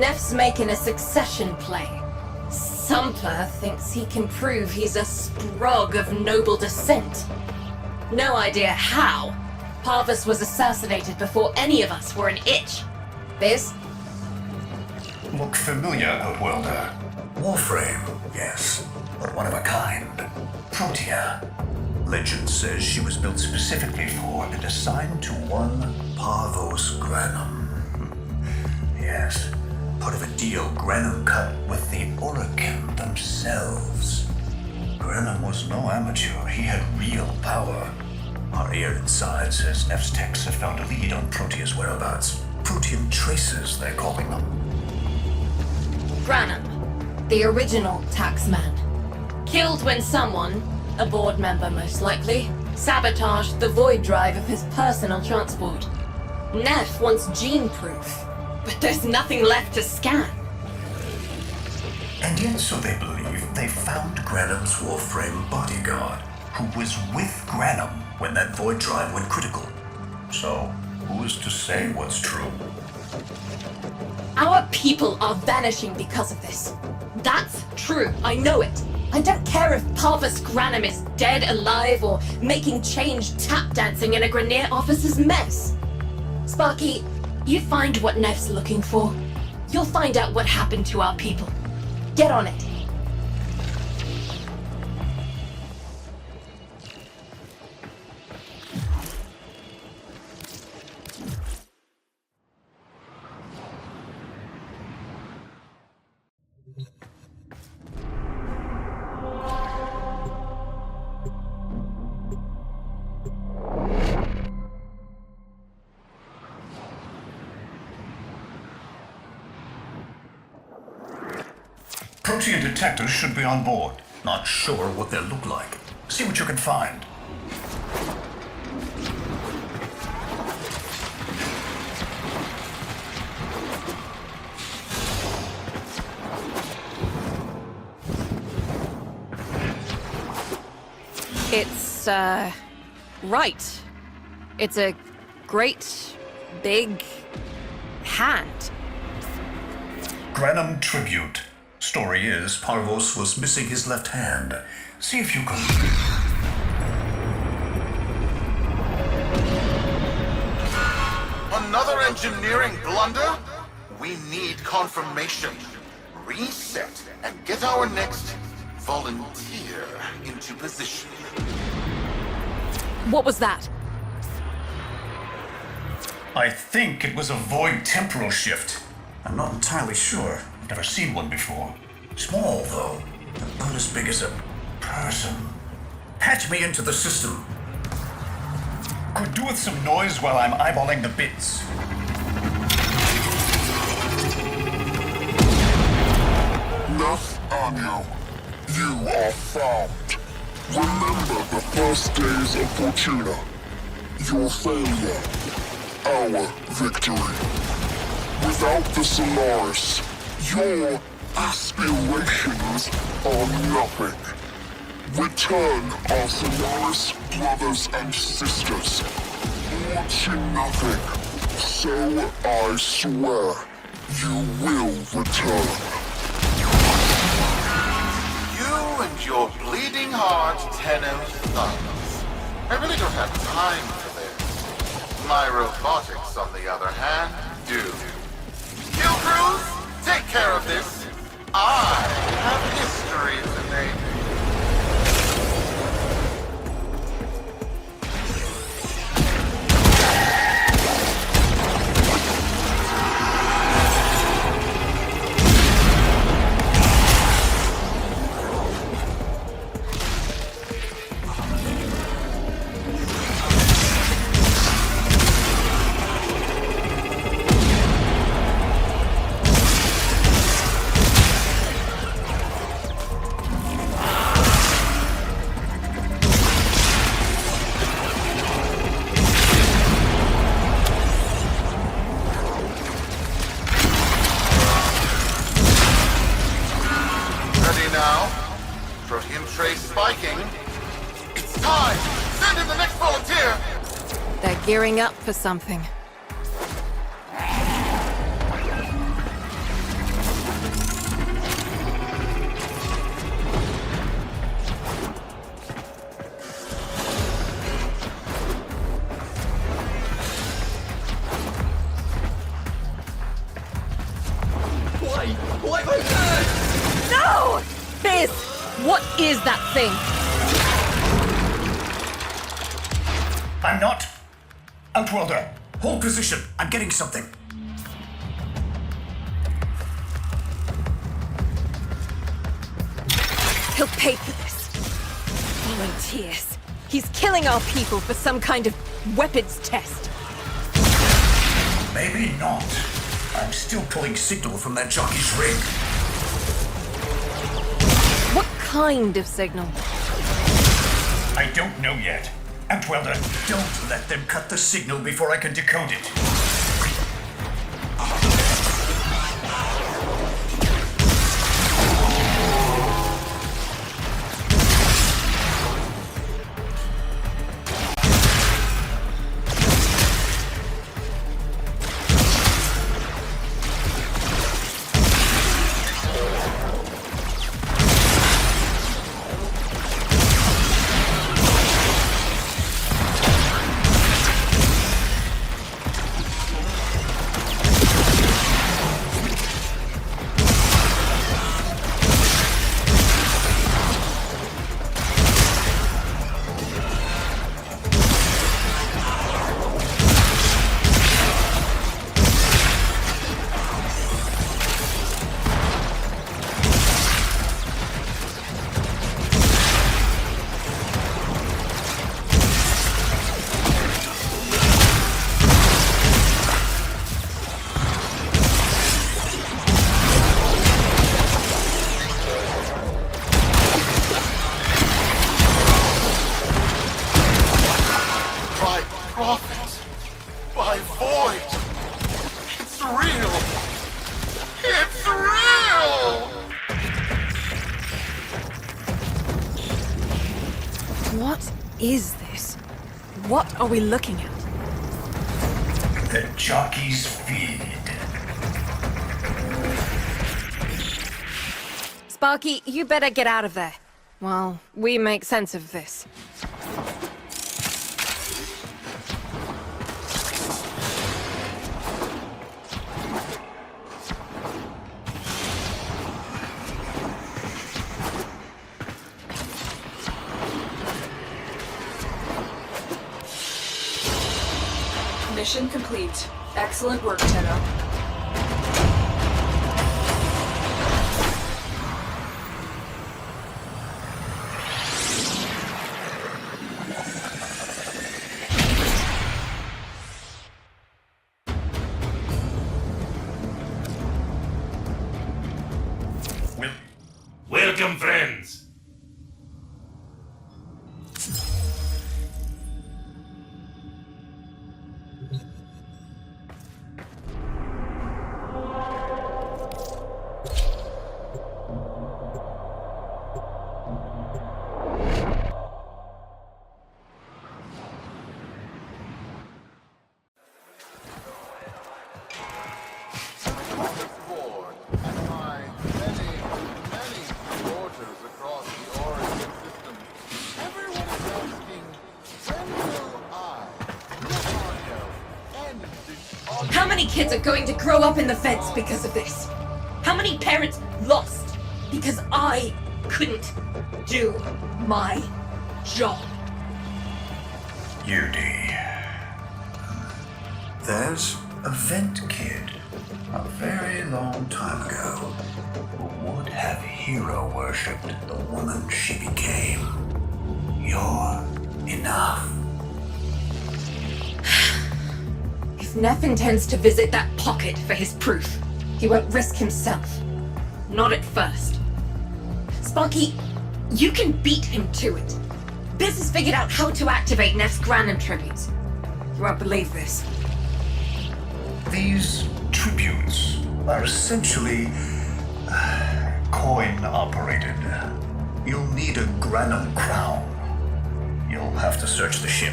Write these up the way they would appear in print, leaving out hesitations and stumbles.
Neff's making a succession play. Sumpler thinks he can prove he's a sprog of noble descent. No idea how. Parvus was assassinated before any of us were an itch. Biz? Look familiar, Outworlder. Warframe, yes, but one of a kind. Protea. Legend says she was built specifically for and assigned to one Parvos Granum. Yes, part of a deal Granum cut with the Orokin themselves. Granum was no amateur, he had real power. Our ear inside says Neff's techs have found a lead on Protea's whereabouts. Protean traces, they're calling them. Granum, the original taxman. Killed when someone, a board member most likely, sabotaged the void drive of his personal transport. Neff wants gene proof, but there's nothing left to scan. And yet, so they believe, they found Granum's Warframe bodyguard, who was with Granum when that void drive went critical. So, who is to say what's true? Our people are vanishing because of this. That's true, I know it. I don't care if Parvus Granum is dead, alive, or making change tap dancing in a Grenier officer's mess. Sparky, you find what Neff's looking for. You'll find out what happened to our people. Get on it. Protean detectors should be on board. Not sure what they look like. See what you can find. It's, right. It's a great, big hand. Granum tribute. Story is, Parvos was missing his left hand. See if you can... Another engineering blunder? We need confirmation. Reset and get our next volunteer into position. What was that? I think it was a void temporal shift. I'm not entirely sure. I've never seen one before. Small, though. About as big as a person. Patch me into the system. Could do with some noise while I'm eyeballing the bits. Neff Anio, you are found. Remember the first days of Fortuna. Your failure, our victory. Without the Solaris, your aspirations are nothing. Return our Solaris brothers and sisters, or to nothing. So I swear, you will return. You and your bleeding heart, Tenno's thumbs. I really don't have time for this. My robotics, on the other hand, do. Kill crews, take care of this. I have history to make. Gearing up for something. What have I done? No! Biz, what is that thing? I'm not. Outworlder. Hold position. I'm getting something. He'll pay for this. Volunteers. He's killing our people for some kind of weapons test. Maybe not. I'm still pulling signal from that jockey's rig. What kind of signal? I don't know yet. Outworlder. Don't let them cut the signal before I can decode it. What is this? What are we looking at? The jockey's feed. Sparky, you better get out of there. While we make sense of this. Mission complete. Excellent work, Tenno. Welcome, friends. How many kids are going to grow up in the feds because of this? How many parents lost because I couldn't do my job? Judy. There's a vent kid a very long time ago who would have hero worshipped the woman she became. You're enough. If Neff intends to visit that pocket for his proof, he won't risk himself. Not at first. Sparky, you can beat him to it. Biz has figured out how to activate Neff's Granum tributes. You won't believe this. These tributes are essentially coin-operated. You'll need a Granum crown. You'll have to search the ship.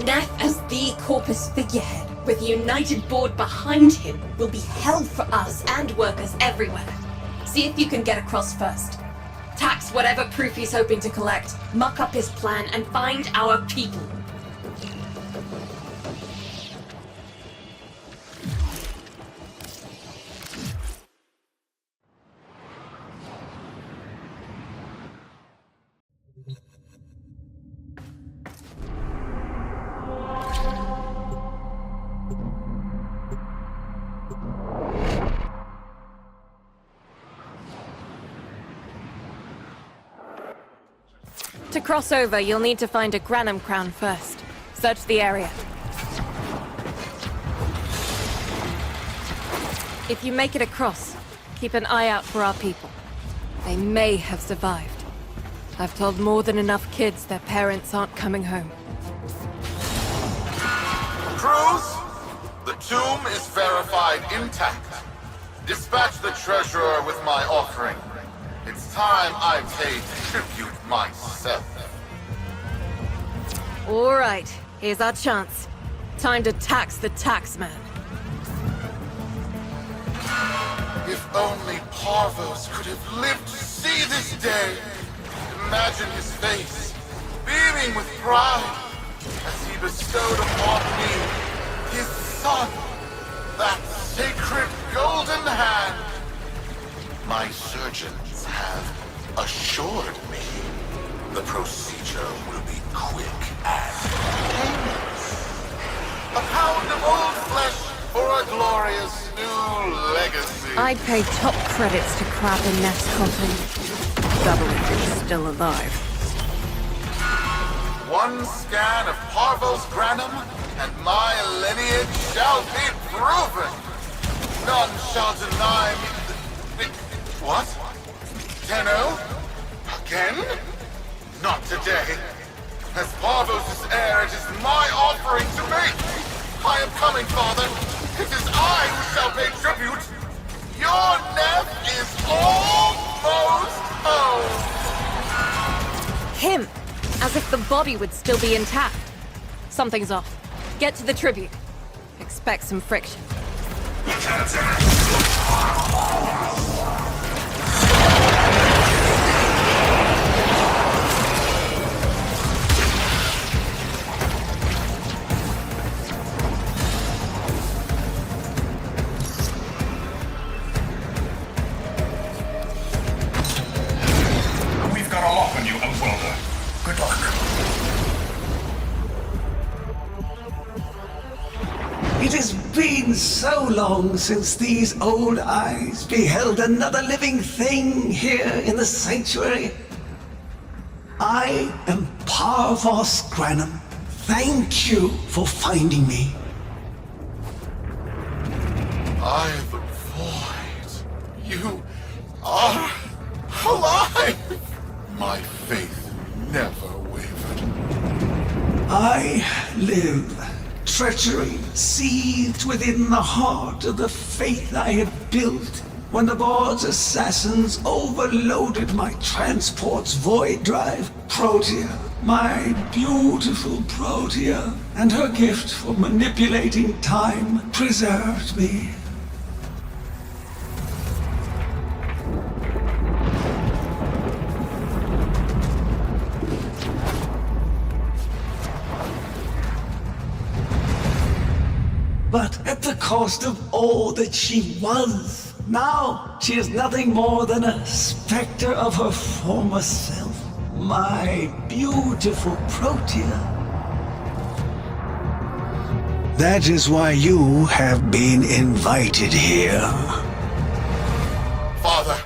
Neff as the Corpus figurehead, with a united board behind him, will be hell for us and workers everywhere. See if you can get across first. Tax whatever proof he's hoping to collect, muck up his plan, and find our people. To cross over, you'll need to find a Granum crown first. Search the area. If you make it across, keep an eye out for our people. They may have survived. I've told more than enough kids their parents aren't coming home. Crews, the tomb is verified intact. Dispatch the treasurer with my offering. It's time I paid tribute myself. All right, here's our chance. Time to tax the taxman. If only Parvos could have lived to see this day. Imagine his face, beaming with pride, as he bestowed upon me, his son, that sacred golden hand. My surgeons have assured me the procedure will be quick and painless. A pound of old flesh for a glorious new legacy. I'd pay top credits to Crab and Neff's coffin. Double if he's still alive. One scan of Parvos Granum, and my lineage shall be proven. None shall deny me. What? Tenno? Again? Not today. As Parvos' heir, it is my offering to make. I am coming, Father. It is I who shall pay tribute. Your Neff is almost home. Him! As if the body would still be intact. Something's off. Get to the tribute. Expect some friction. We've got a lock on you, Welder. Good luck. It has been so long since these old eyes beheld another living thing here in the sanctuary. I am Parvos Granum. Thank you for finding me. I the void. You are alive. My faith never wavered. I live. Treachery seethed within the heart of the faith I had built when the board's assassins overloaded my transport's void drive. Protea, my beautiful Protea, and her gift for manipulating time preserved me. But at the cost of all that she was. Now she is nothing more than a specter of her former self. My beautiful Protea. That is why you have been invited here. Father,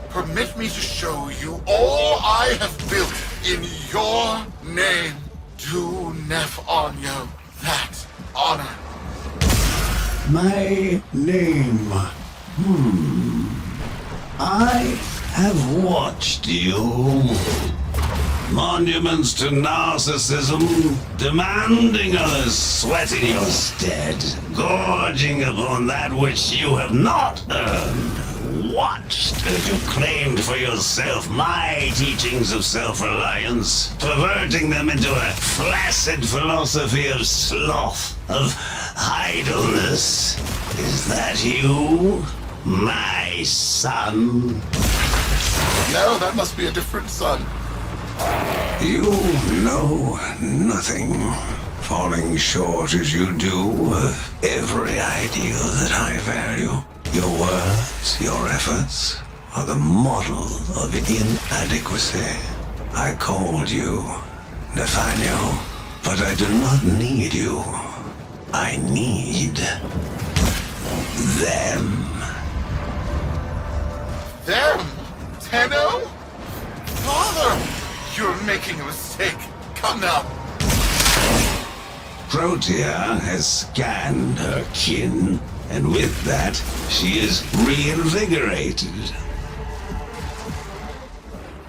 permit me to show you all I have built in your name. Do Neff Onyo that honor. My name. I have watched you. Monuments to narcissism, demanding others sweat in your stead, gorging upon that which you have not earned. Watched as you claimed for yourself my teachings of self-reliance, perverting them into a flaccid philosophy of sloth, of idleness. Is that you, my son? No, that must be a different son. You know nothing, falling short as you do of every ideal that I value. Your words, your efforts, are the model of inadequacy. I called you Nathaniel, but I do not need you. I need them. Them? Tenno? Father, you're making a mistake. Come now. Protea has scanned her kin, and with that, she is reinvigorated.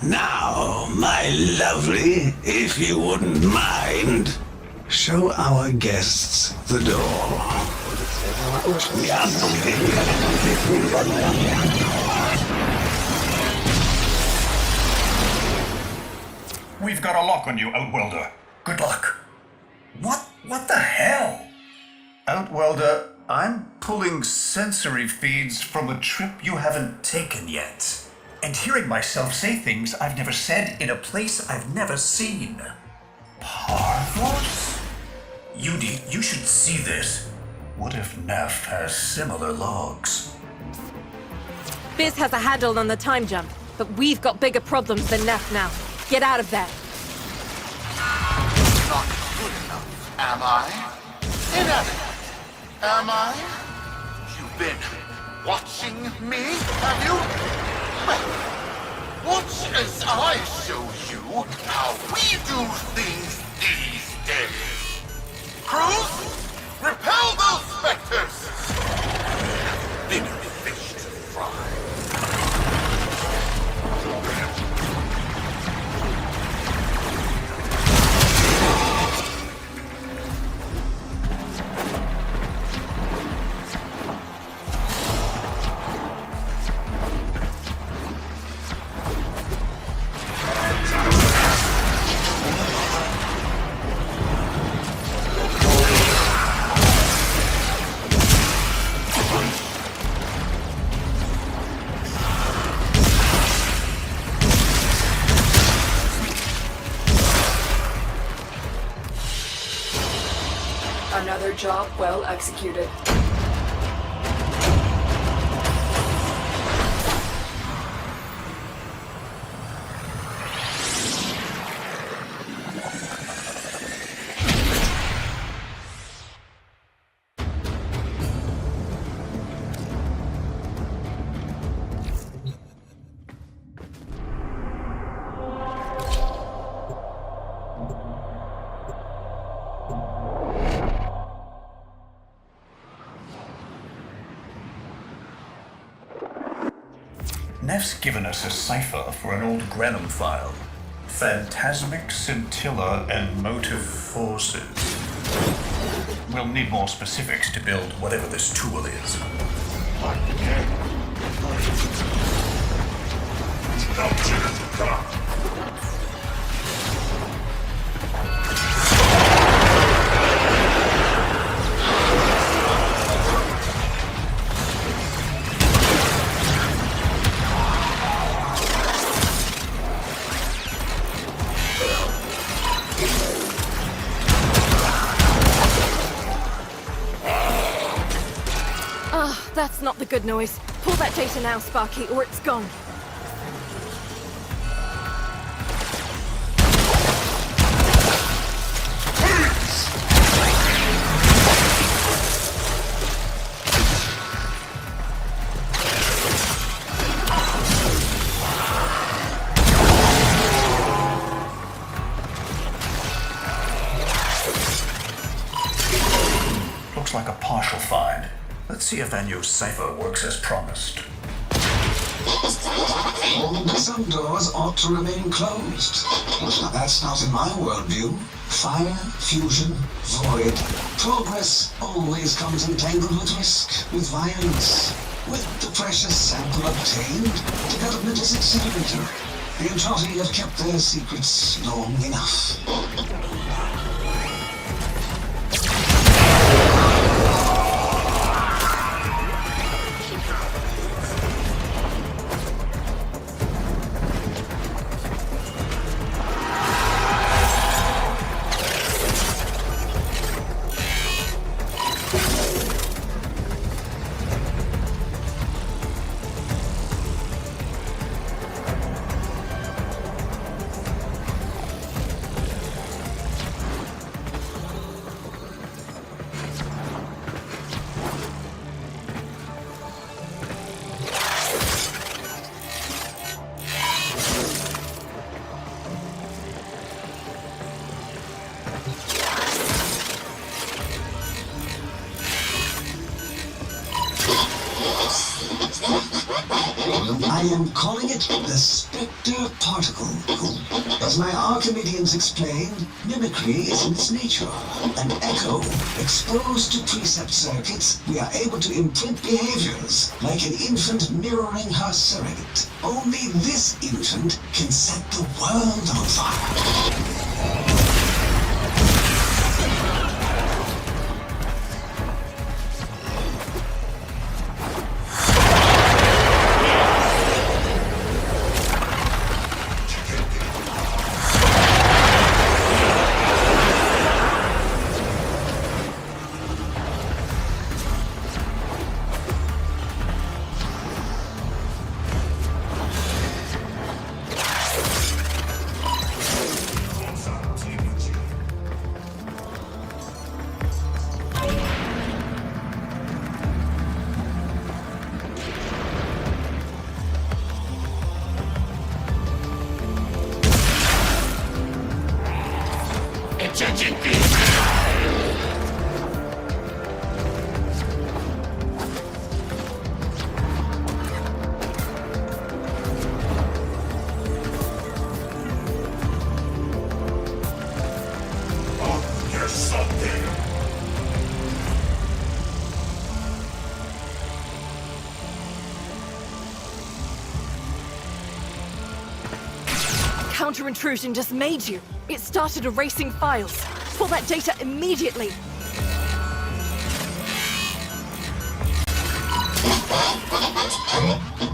Now, my lovely, if you wouldn't mind, show our guests the door. We've got a lock on you, Outworlder. Good luck. What the hell? Outworlder, I'm pulling sensory feeds from a trip you haven't taken yet. And hearing myself say things I've never said in a place I've never seen. Parvos? Yudi, you should see this. What if Neff has similar logs? Biz has a handle on the time jump, but we've got bigger problems than Neff now. Get out of there. Not good enough, am I? Inadequate, am I? You've been watching me, have you? Well, watch as I show you how we do things these days. Crews, repel those specters! Bigger fish to fry. Another job well executed. Neff's given us a cipher for an old Granum file. Phantasmic scintilla and motive forces. We'll need more specifics to build whatever this tool is. That's not the good noise. Pull that data now, Sparky, or it's gone. Looks like a partial find. Let's see if Vanyo's cipher works as promised. Some doors ought to remain closed. That's not in my worldview. Fire, fusion, void. Progress always comes entangled with risk, with violence. With the precious sample obtained, development is accelerated. The Entrati have kept their secrets long enough. I am calling it the Spectre Particle. As my Archimedeans explain, mimicry is in its nature. An echo. Exposed to precept circuits, we are able to imprint behaviors, like an infant mirroring her surrogate. Only this infant can set the world on fire. Counter-intrusion just made you. It started erasing files. Pull that data immediately.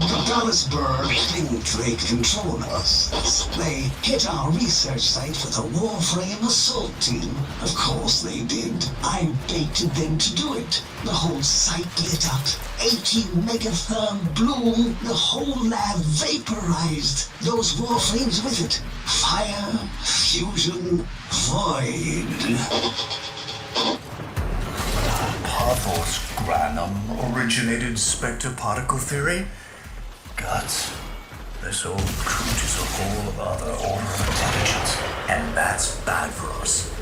The Dallasburg think they control us. They hit our research site with a Warframe assault team. Of course they did. I baited them to do it. The whole site lit up. 80 megatherm bloom. The whole lab vaporized. Those Warframes with it. Fire, fusion, void. Pathos Granum originated Spectre Particle theory? Guts. This old coot is a whole other order of intelligence, and that's bad for us.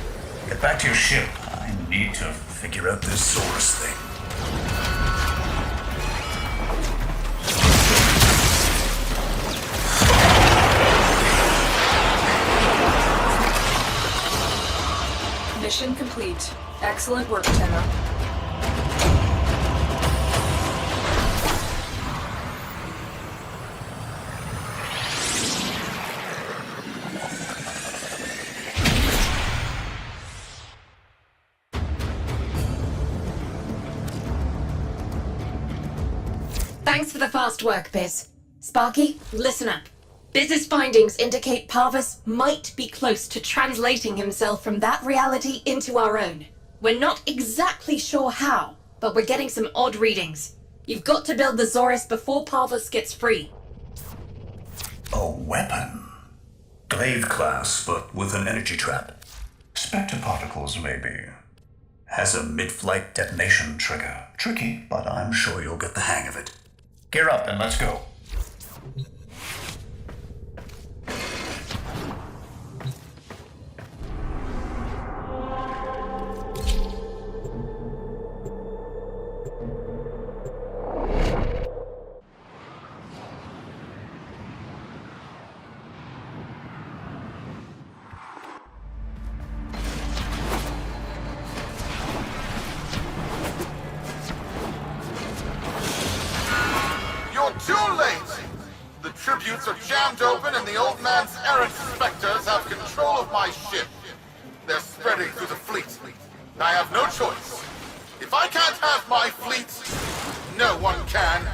Get back to your ship. I need to figure out this Xoris thing. Mission complete. Excellent work, Tenno. Thanks for the fast work, Biz. Sparky, listen up. Biz's findings indicate Parvus might be close to translating himself from that reality into our own. We're not exactly sure how, but we're getting some odd readings. You've got to build the Xoris before Parvus gets free. A weapon? Glaive class, but with an energy trap. Spectre particles, maybe. Has a mid-flight detonation trigger. Tricky, but I'm sure you'll get the hang of it. Gear up and let's go. Too late! The tributes are jammed open and the old man's errant specters have control of my ship. They're spreading through the fleet. I have no choice. If I can't have my fleet, no one can.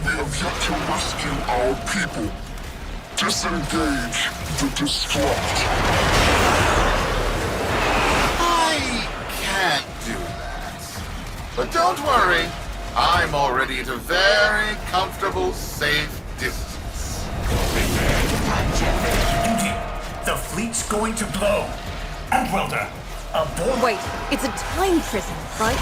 We have yet to rescue our people. Disengage the destruct. I can't do that. But don't worry, I'm already at a very comfortable, safe distance. The fleet's going to blow. And Welder, aboard. Wait, it's a time prison, right?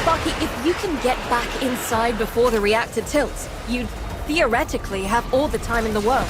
Sparky, if you can get back inside before the reactor tilts, you'd theoretically have all the time in the world.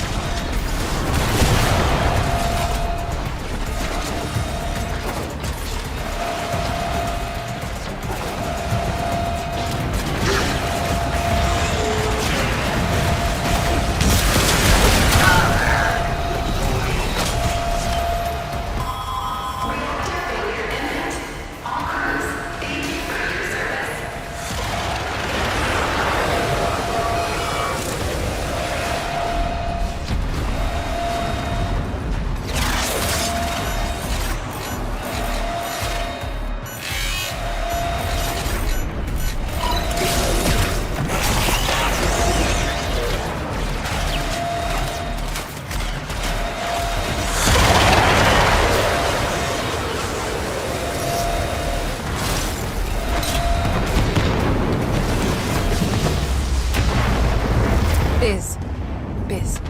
Biz.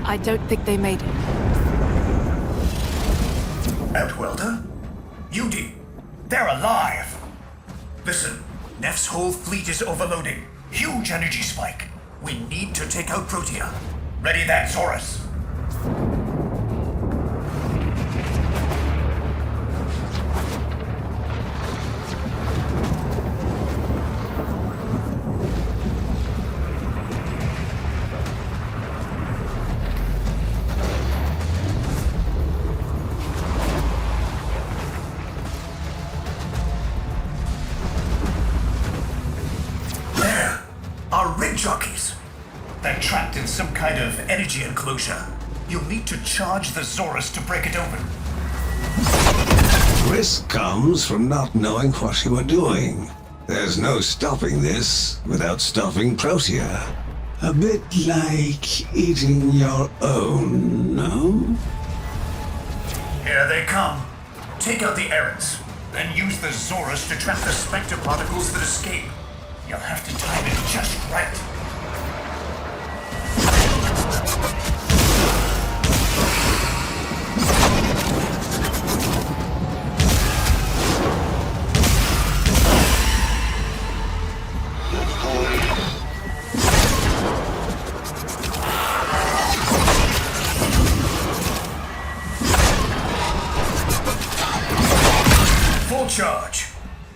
I don't think they made it. Outwelder? Yudi, they're alive! Listen, Neff's whole fleet is overloading. Huge energy spike. We need to take out Protea. Ready that, Xoris. Jockeys. They're trapped in some kind of energy enclosure. You'll need to charge the Xoris to break it open. Risk comes from not knowing what you are doing. There's no stopping this without stopping Protea. A bit like eating your own, no? Here they come. Take out the errants, then use the Xoris to trap the spectre particles that escape. You'll have to time it just right. Full charge.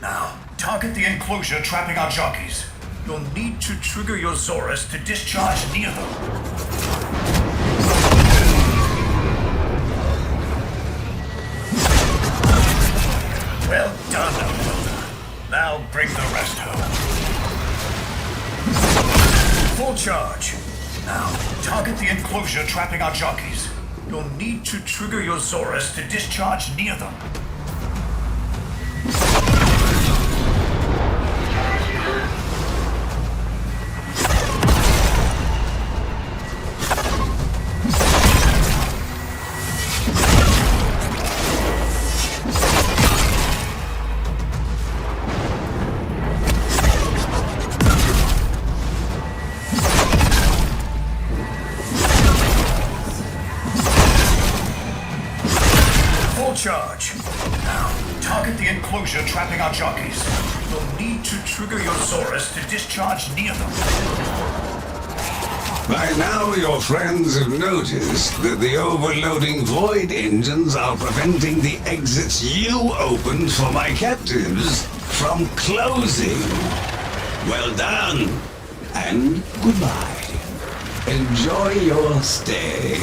Now, target the enclosure trapping our jockeys. You'll need to trigger your Xoris to discharge near them. Well done, Outwelder. Now bring the rest home. Full charge. Now, target the enclosure trapping our jockeys. You'll need to trigger your Xoris to discharge near them. Charge. Now, target the enclosure trapping our jockeys. You'll need to trigger your Xoris to discharge near them. By now, your friends have noticed that the overloading void engines are preventing the exits you opened for my captives from closing. Well done, and goodbye. Enjoy your stay.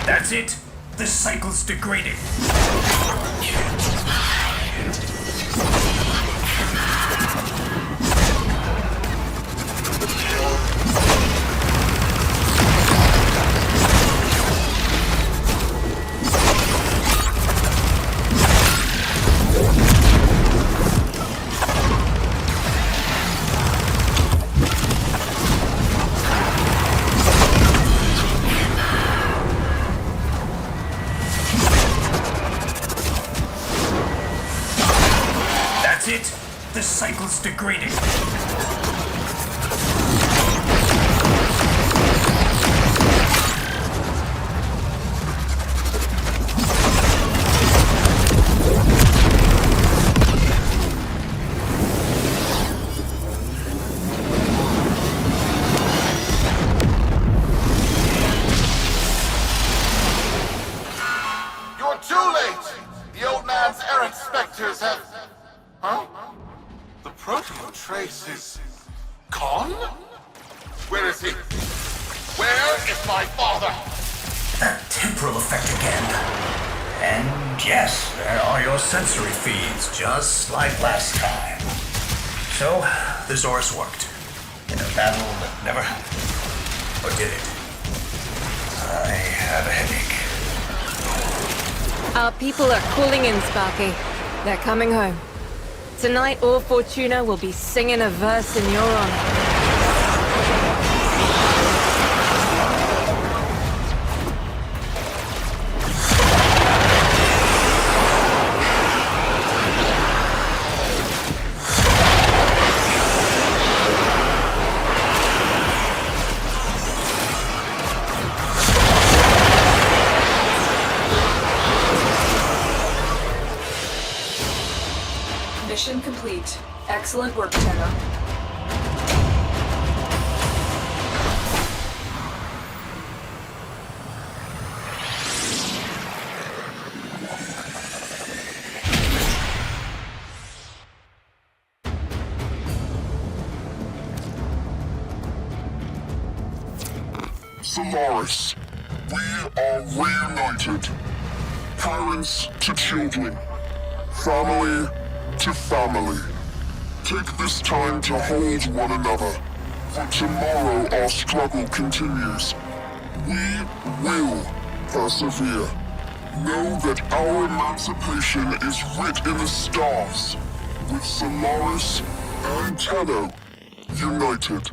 That's it. The cycle's degrading. This cycle's degrading. You're too late! The old man's errant specters have... Huh? The Protea trace is... gone? Where is he? Where is my father? That temporal effect again. And yes, there are your sensory feeds, just like last time. So, the Xoris worked. In a battle that never happened. Or did it? I have a headache. Our people are calling in, Sparky. They're coming home. Tonight, all Fortuna will be singing a verse in your honor. Mission complete. Excellent work, Tenno. Solaris, we are reunited. Parents to children. Family to family. Take this time to hold one another. For tomorrow our struggle continues. We will persevere. Know that our emancipation is writ in the stars. With Solaris and Tenno united.